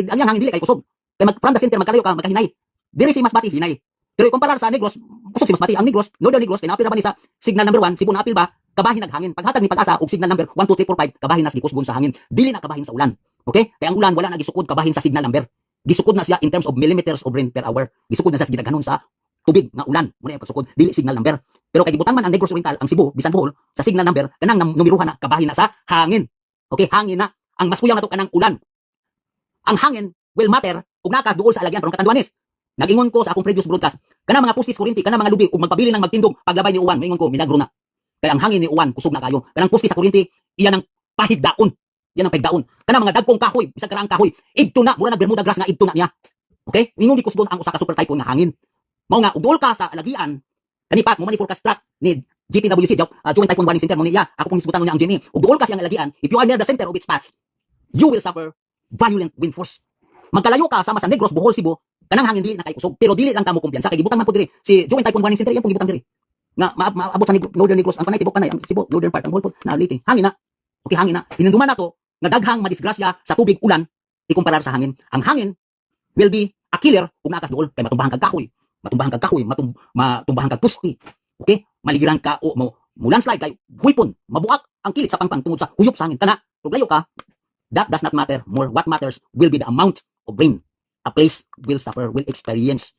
ang yang hangin dili kay kusog. Kay from the center magkalayo ka magkahinay. Diri si Masbati hinay. Pero ikumparar sa Negros, kusog si Masbati. Ang Negros, Northern Negros kay naapil ra ba ni sa signal number 1, Cebu naapil ba? Kabahin naghangin. Paghatag ni Pag-asa og signal number 1 2 3 4 5, kabahin nas gikusgon sa hangin. Dili na kabahin sa ulan. Okay? Kaya ang ulan wala na gisukod kabahin sa signal number. Gisukod na siya in terms of millimeters of rain per hour. Gisukod na siya gidaghanon sa tubig nga ulan. Muna yung pagsukod, dili signal number. Pero kay gibutang man ang Negros Oriental, ang Cebu, bisan Bohol, sa signal number kanang numeruhan na kabahin na sa hangin. Okay, hangin na. Ang mas kuyaw na to kanang ulan. Ang hangin will matter ug naka duol sa alagyan pero katanduanis. Nag-ingon ko sa akong previous broadcast, kanang mga pustis kuryente, kanang mga lubi ug magpabili ng magtindog paglabay ni uwan, ingon ko milagro na. Kaya ang hangin ni uwan kusog na kayo. Kanang pustis sa kuryente, iyan ang pahigdaon. Yan ang pahigdaon. Kanang mga dagkong kahoy, bisag karang kahoy, idto na mura nag Bermuda grass nga idto na niya. Okay? Ingon gikusgon ang usa ka super typhoon nga hangin. Mao nga ug duol ka sa alagian, kanipat mo man forecast track ni GTWC, Joint Typhoon Warning Center mo niya. Ako pong isgutan niya ang GMA. Ug duol ka siyang alagian, if you are near the center of its path, you will suffer violent wind force. Magkalayo ka sama sa Negros, Bohol, Cebu, kanang hangin dili na kay kusog, pero dili lang kamo kumpiyansa kay gibutang man pud diri si Joint Typhoon Warning Center, yan pong gibutang diri nga maabot sa Northern Negros, ang panay tibok kanay ang Cebu northern part, ang Bohol pud na liti hangin na. Okay, hangin na hinunduman na to nga daghang madisgrasya sa tubig ulan ikumparar sa hangin. Ang hangin will be a killer kung nakas duol kay matumbahan kag kahoy, matumbahan kag pusti. Okay, maligiran ka o mo landslide kay huipon, mabuak ang kilit sa pangpang tungod sa huyop sa hangin kana. Tuglayo ka, that does not matter more. What matters will be the amount of rain a place will suffer, will experience.